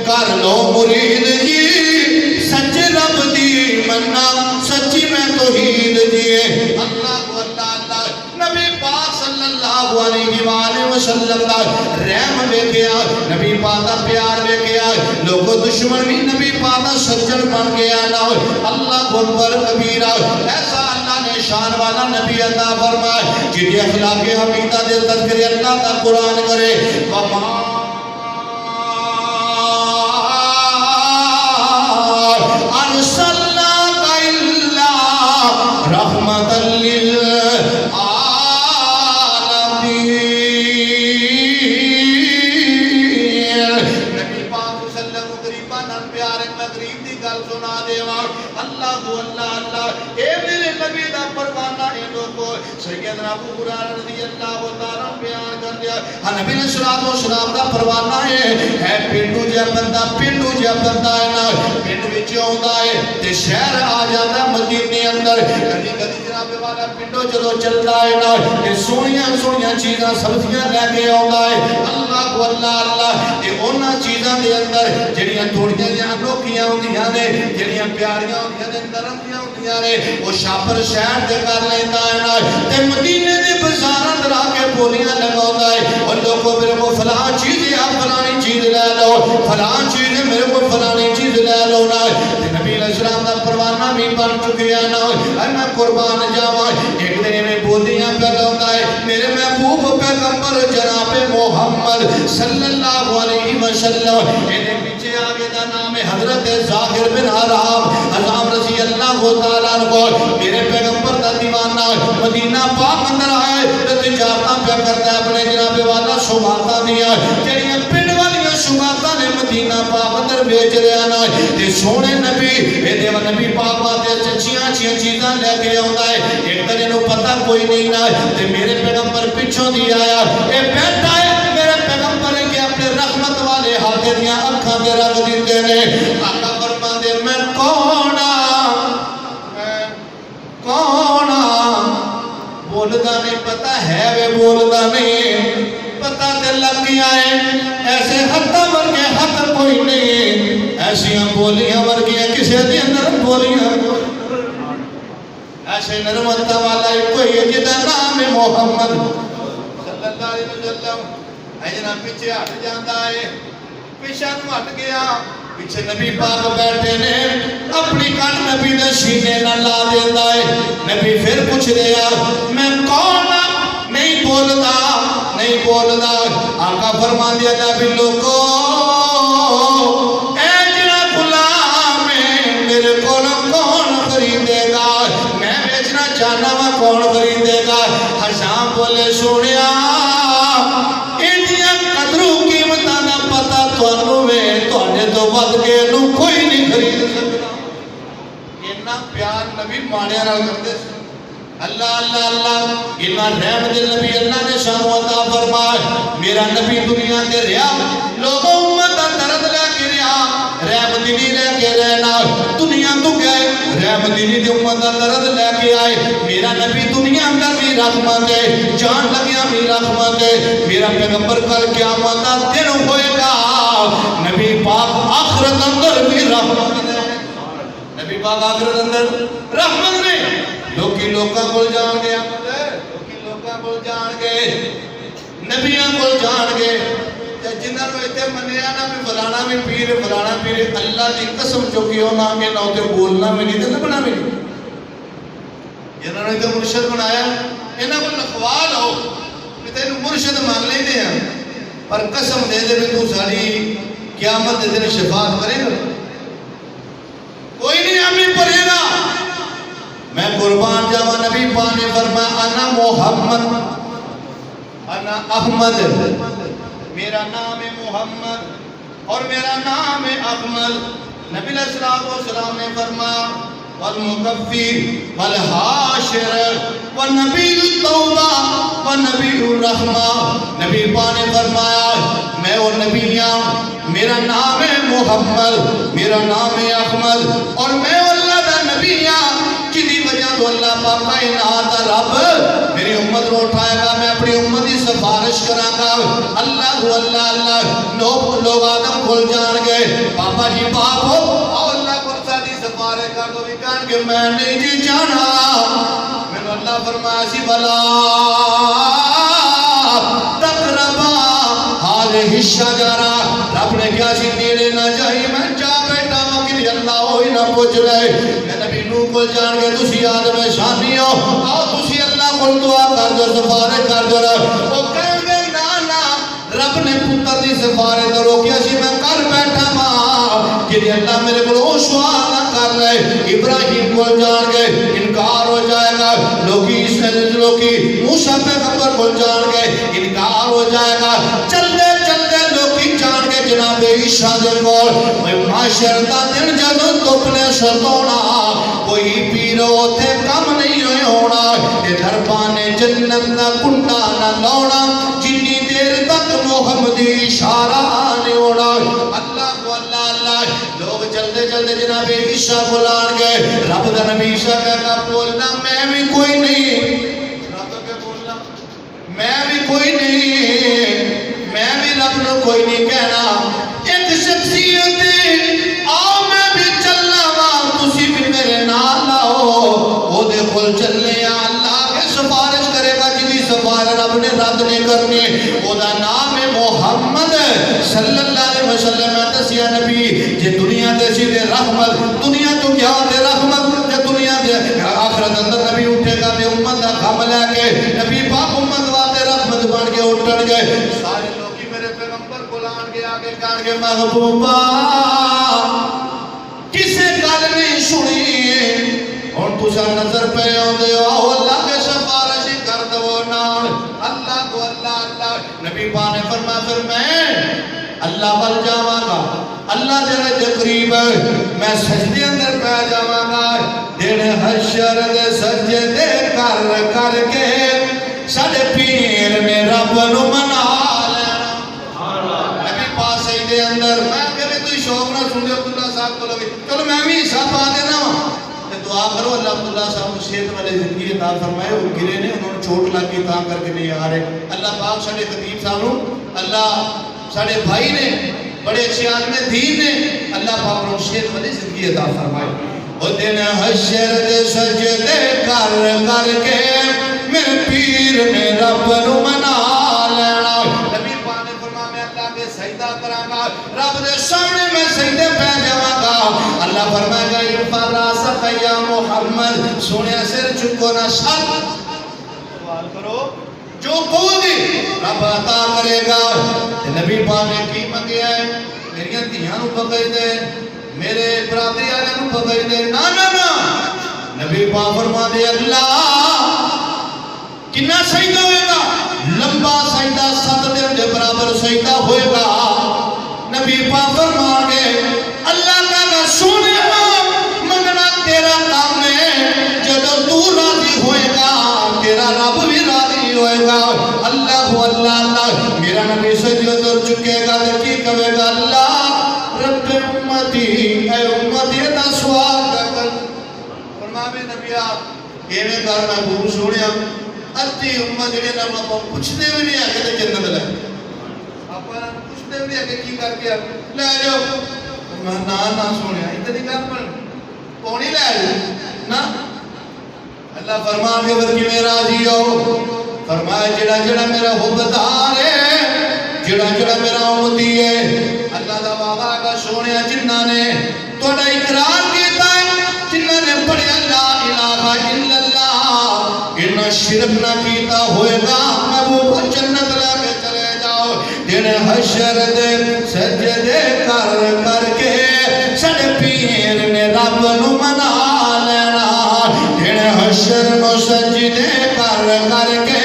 B: کر لو مرید جی سچ رب دی مننا سچی میں توحید دیے اللہ کو اللہ اللہ نبی پاک صلی اللہ علیہ وآلہ وسلم دا رحم لے گیا نبی پاک دا پیار لے گیا لوگوں دشمن بھی نبی پاک دا سجن بن گیا نا اللہ کو اکبر کبیرہ ایسا اللہ نے شان والا نبی عطا فرمائے جنہی اخلاق حمیدہ دے تذکر اللہ دا قرآن کرے وَمَا أرسلناك إلا رحمة للعالمين نبی پاک صلی اللہ علیہ وسلم غریباں نال پیار ہے غریب دی گل سنا دیواں اللہ اللہ اللہ ابو ہریرہ رضی اللہ تعالیٰ بیان کر دیا نبی علیہ السلام دا پروانہ ہے پنڈو جا بندہ ہے نا پنڈ وچ آوندا ہے تے شہر آ جاتا مدینے اندر کدی کدی جناب والا پنڈو جدوں چلدا ہے نا تے سونیاں چیزاں سبزیاں لے کے آوندا ہے اللہ اللہ تے انہاں چیزاں دے اندر جڑیاں تھوڑیاں جہاں لوکیاں ہوندیاں نے جڑیاں پیاریاں ہوندیاں نے نرم جہاں ہوندیاں نے وہ شاپر شہر تے کر لیندا ہے نا تے مدینے دے بازاراں تے آ کے بولیاں لگاوندا ہے اور لوگوں میرے کو فلاں چیز ہے آپ فلانی چیز لے لو فلاں چیز ہے میرے کو فلانی چیز لے لو نا نبی علیہ السلام دا پروانہ بھی بن چکے ہیں نا میں قربان جاواں ایک دن میں بولیاں پہ لاوندا ہے میرے محبوب پیغمبر جناب محمد صلی اللہ علیہ وسلم میرے پیچھے آگے دا نام ہے حضرت ظاہر بن حرام رضی اللہ تعالیٰ عنہ میرے پیغمبر دا دیوانہ مدینہ پاک اندر آئے تجارتاں پہ کرتا ہے اپنے جناب والا شباتاں دیا جڑیاں پنڈ والیاں شباتاں نے مدینہ پاک اندر بیچ رہا نا تے سونے نبی نبی پاک واتے اچھیاں چیزاں لے کے آوندا ہے ایک دن انہوں پتہ کوئی نہیں نا تے میرے پیغمبر پچھوں دی آیا اے بیٹھا ہے میرے پیغمبر کے اپنے رحمت والے ہاتھے دیاں اکھاں دے رکھ دیتے نے آقا فرماندے میں کون بولدا نہیں پتہ ہے وے بولدا نہیں پتہ تے لگ گیا ہے ایسے ہتھاں ورگے ہتھ کوئی نہیں ایسیاں بولیاں ورگیاں کسے دے اندر بولیاں ایسے نرم ہتھاں والا کوئی ہے جدا نام ہے محمد صلی اللہ علیہ وسلم اے جناب پیچھے ہٹ جاندا ہے پیچھے نو ہٹ گیا پیچھے نبی پاک بیٹھے نے اپنی کان نبی دے سینے نہ لا دیندا ہے نبی پھر پوچھ دیا میں کون نہیں بولدا آقا فرمان دیا نبی لوگو اے جڑا غلام ہے میرے کول کون خریدے گا میں بیچنا چاہنا وا کون خریدے گا حسان بولے سونیا ایڈیاں قدروں قیمتاں دا پتہ تانوں وے تواڈے تو ود کے نو کوئی نہیں خرید سکدا اتنا پیار نبی مانیا نال کردے اللہ اللہ اللہ اتنا رحم دل نبی اللہ نے شان و عطا فرمائے میرا نبی دنیا تے رہا لوگوں امت دا درد لے کے رہا رحم دلی لے کے رہنا دنیا تو گئے رحم دلی دی امت دا درد لے کے آئے میرا نبی دنیا اندر بھی رحمت ہے جان لگیا بھی رحمت ہے میرا پیغمبر کل قیامت دا دن ہوئے گا نبی پاک آخرت اندر بھی رحمت ہے نبی پاک آخرت اندر رحمت نے لوکاں کول جان گے لوکاں کول جان گے نبیاں کول جان گے جنہاں نوں ایتھے منیا نہ بھی فلانا بھی پیر فلانا پیر اللہ دی قسم چکی ہونا کہ نہ تے بولنا بھی نہیں تے لبنا بھی نہیں جنہاں نے تے مرشد بنایا انہاں کول لکھوا لو کہ تینوں مرشد مان لیندے ہیں پر قسم دے دے بھی تو ساری قیامت دے دن شفاعت کرے گا کوئی نہیں آمین پڑھے گا میں قربان جاوا نبی پاک نے فرمایا انا محمد انا احمد میرا نام ہے محمد اور میرا نام ہے احمد نبی علیہ السلام نے فرمایا والمکفی والحاشر والنبی التوبہ والنبی الرحمہ نبی پاک نے فرمایا میں وہ نبی ہوں میرا نام ہے محمد میرا نام ہے احمد اور میں اللہ دا نبی ہوں جنہی وجہ تو اللہ پاک کائنات رب میری امت رو اٹھائے گا میں اپنی امت کی سفارش کرا گا اللہ لوگ آدم کھل جان گے پاپا جی باپ ہو آؤ اللہ کو ساتھی سفارش کر دو بھی کہاں کہ میں نہیں جی جانا میں نے اللہ فرمایا سی بلا تقربا حال حشہ جارا رب نے کیا سی نیڑے نہ جائی میں جا بیٹا وقت اللہ ہوئی نہ پوچھ رہے میں نبی نو کو جان گے تسی آدم شانی ہو آؤ تسی اللہ کو دعا کر دو سفارش کر دو وہ کہیں گے نا رب نے پتر دی سفارش کرو کیا سی میں کر بیٹھا ماں کہ اللہ میرے کو سوال نہ کر رہے ابراہیم کو جان گے انکار ہو جائے گا لوکی موسیٰ پیغمبر کو جان گے انکار ہو جائے گا چلتے لوکی جان گے جناب عیسیٰ دے کول میں معاشر دا دن جدوں تپنے ستونا کوئی پیرو تھے کم نہیں ہونا ادھر پانے جنت نہ کنڈا نہ لونا جنی دیر تک محمدی اشارہ نہیں ہونا اللہ کو اللہ اللہ لوگ چلتے چلتے جناب عیسیٰ کو لان گئے رب دا نبی عیسیٰ کہا بولنا میں بھی کوئی نہیں رب کا بولنا میں بھی کوئی نہیں میں بھی رب نو کوئی نہیں کہنا ایک شخصیت آؤ میں بھی چلنا وہاں تسی بھی میرے نال آؤ وہ دے کھول چلنے اللہ کے سفارش کرے گا جنہی سفارش رب نے رد نہیں کرنی وہ دا نام ہے محمد صلی اللہ علیہ وسلم تسیہ نبی جے دنیا دے سیدھے رحمت دنیا تو کیا دے رحمت جے دنیا دے آخرت اندر نبی اٹھے گا دے امت دا خام لے کے نبی پاک امت واتے رحمت بن کے اٹھن گئے سارے لوگی میرے پیغمبر کو لان کے آگے کان کے محبوبہ کسے گل نہیں سنی اور تجھا نظر پہ آدھے آؤ اللہ کے سفارش کر دو نام اللہ کو اللہ اللہ نبی پاک نے فرمایا پھر میں اللہ بل جاواں گا اللہ جڑے دے قریب ہے میں سجدے اندر پہ جاواں گا دن حشر دے سجدے کر کر کے ساڈے پیر نے رب نو منا لینا نبی پاک سجدے اندر میں کہ تو شوق نہ سن دے عبداللہ صاحب کو لگے چلو میں بھی حصہ پا دینا دعا کرو اللہ عبداللہ صاحب کو صحت والے زندگی عطا فرمائے وہ گرے نے انہوں نے چوٹ لگ کے تاں کر کے نہیں آ رہے اللہ پاک ساڈے خطیب صاحب اللہ ساڈے بھائی نے بڑے اچھے عالم دین نے اللہ پاک انہوں نے صحت والی زندگی عطا فرمائے وہ دن حشر دے سجدے کر کر کے میرے پیر نے رب نو منا لینا نبی پاک نے فرمایا میں اللہ کے سجدہ کراں گا رب دے سامنے میں سجدے پہ جاواں گا اللہ فرمائے گا ارفع راسک یا محمد سونے سر چکو نہ سر سوال کرو جو کہو گے رب عطا کرے گا نبی پاک نے کی منگیا ہے میری دھیاں نو پکڑ دے میرے برادری والے نو پکڑ دے نا نا نا نبی پاک فرما دے اللہ کنا سجدہ ہوئے گا لمبا سجدہ 7 دن دے برابر سجدہ ہوئے گا نبی پاک فرما گے اللہ کا سونے منگنا تیرا کام ہے جب تو راضی ہوئے گا تیرا رب بھی راضی ہوئے گا اللہ اللہ اللہ میرا نبی سجدہ در چکے گا کی کہے گا اللہ رب امتی اے امتی دا سوال کر فرماوے نبی آپ ایویں کر محبوب سونے ادھی امت جڑے نام آپ پوچھتے بھی نہیں آگے تے جنت لے آپ پوچھتے بھی نہیں آگے کی کر کے لے جاؤ نا نا سونے اتنی گل بن کون ہی لے جاؤ نا اللہ فرما کے ورکی میں راضی ہو فرمایا جڑا جڑا میرا حبدار ہے جڑا جڑا میرا امتی ہے اللہ دا وعدہ کا سونے جنہ نے تھوڑا اقرار کیتا ہے جنہ نے پڑھیا لا الہ الا اللہ ان شرک نہ کیتا ہوئے گا محبوب جنت لے کے چلے جاؤ دن حشر دے سجدے کر کر کے ساڈے پیر نے رب نو منا لینا دن حشر نو سجدے کر کر کے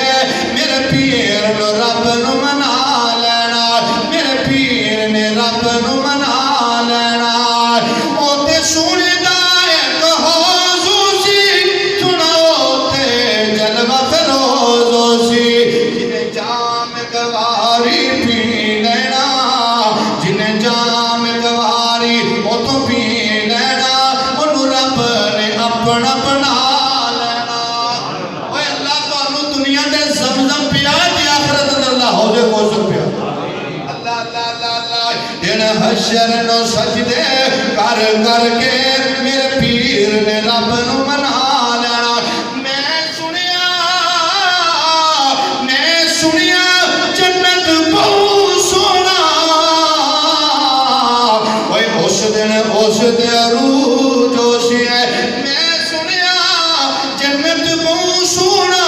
B: میرے پیر نو رب نو منا لینا میرے پیر نے رب نو منا لینا او تے سونے دا ایک حضوسی سناؤ تے جلوہ فروزوسی جنہیں جام گواری پی لینا جنہیں جام گواری او تو پی لینا انہوں رب نے اپنا بنا لینا اوہ اللہ تو انہوں دنیا دے زمزم پیا دی آخرت اللہ ہو دے کوسر پیا اللہ اللہ اللہ اللہ دن حشر نو سجدے کر کر کے میرے پیر نے رب نو منا لینا میں سنیا جنت بہت سونا اوہ اس دن اس دے عروج ہوشی ہے میں سنیا جنت بہت سونا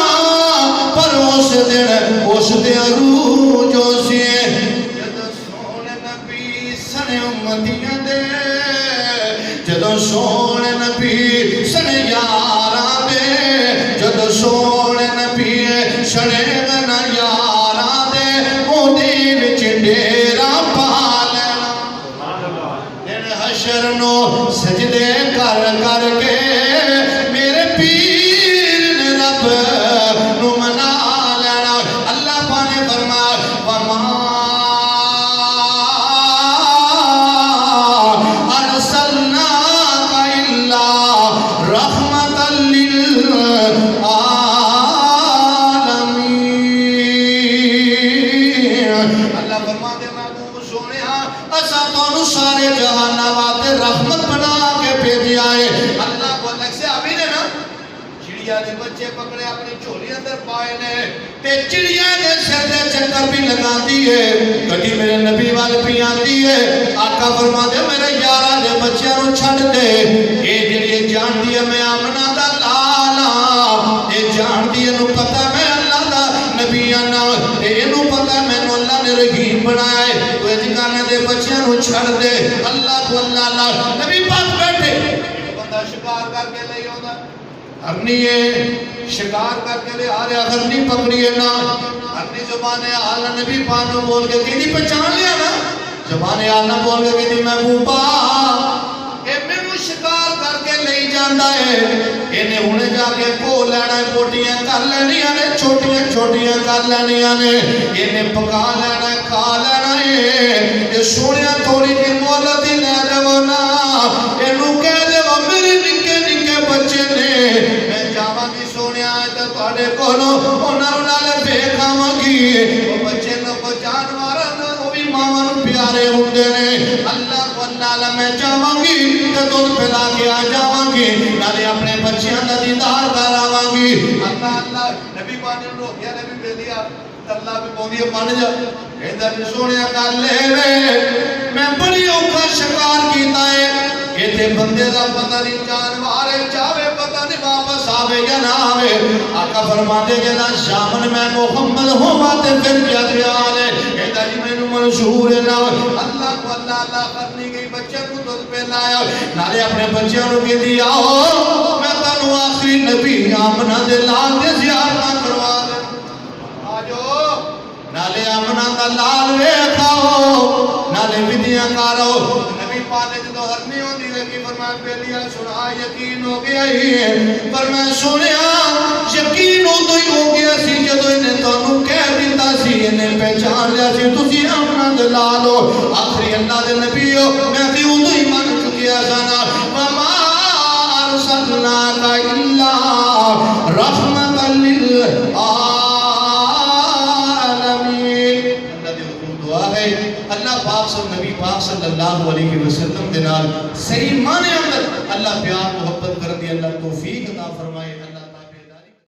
B: پر اس دن اس دے عروج ہوشی ہے جدو سونے نبی سنے امتیاں دے جدو سونے نبی سنے یاراں دے جدو سونے نبی سنے گنا یاراں دے او دے وچ ڈیرا پا لینا دن حشر نو سجدے کر کر کے میرے پیر نے رب نو منا اللہ فرما دے محبوب سونیا اسا تانوں سارے جہاناں واسطے رحمت بنا کے بھیجیا ہے اللہ کو الگ سے ابھی نے نا چڑیا دے بچے پکڑے اپنی جھولی اندر پائے نے تے چڑیا دے سر دے چکر بھی لگاتی ہے کدی میرے نبی وال بھی آتی ہے آقا فرما دے میرے یاراں دے بچیاں نوں چھڈ دے اے جڑی جان دی میں آمنہ دا لالا اے جان دی نو پتہ میں اللہ دا نبی آنا اے نو پتہ میں نو اللہ نے رحیم بنایا ہے تو اتکانے دے بچیاں نوں چھڈ دے اللہ کو اللہ نبی پاس بیٹھے بندہ شکار کر کے لے آندا ہرنی شکار کر کے لے آ رہا ہرنی پکڑیے نا ہرنی زبان آلہ نبی پانو بول کے کہنی پہچان لیا نا زبان آلہ بول کے کہنی محبوبہ اے میں شکار کر کے لے جاندہ ہے انہیں انہیں جا کے پو لینا ہے پوٹیاں کر لینی آنے چھوٹیاں چھوٹیاں کر لینی آنے انہیں پکا لینا ہے کھا لینا ہے یہ سونیاں تھوڑی کی مولتی لے دے وہ نا انہوں کہہ دے وہ میری نکے نکے بچے نے میں جاواں گی سونیاں آئے تو توڑے کونو انہوں نالے بھیکھاواں گی وہ بچے نو کو جانوارا وہ بھی مامان پیارے ہوندے نے اللہ کو اللہ میں جاواں گی کہ دودھ پھیلا کے آ جاواں گی نالے اپنے بچیاں دا دیدار کراواں گی اللہ نبی پانے رو گیا نبی پہ دیا اللہ بھی بوندی مان جا ادھر سونیا کر لے وے میں بڑی اوکھا شکار کیتا ہے یہ تے بندے دا پتہ نہیں جانوارے چاہے پتہ نہیں واپس آوے یا نہ آوے آقا فرما دے کہ نا شامن میں محمد ہوں باتے پھر کیا خیال ہے ادھر میں منشور ہے نا اللہ کو اللہ کرنی گئی بچے کو دودھ پہ لایا نالے اپنے بچے نو کے دیا ہو میں تنو آخری نبی آمنہ دے لال دے زیارتہ کروا دے آجو نالے آمنہ دا لال وے کھاؤ نالے بدیاں کارو نبی پانے جدو ہرنی ہوں دی لگی فرمائے پہلیا سنا یقین ہو گیا ہی ہے فرمائے سنیا یقین ہو گیا سی جدو انہیں تانوں کہہ دیتا سی انہیں پہچان لیا سی تسی آمنہ دے لالو آخری اللہ دے نبی ہو میں بھی اندو ہی من چکیا سانا وما ارسلناک الا رحمتا للعالمین اللہ پاک صلی نبی پاک صلی اللہ علیہ وسلم دنال صحیح معنی اندر اللہ پیار محبت کر دی اللہ توفیق عطا فرمائے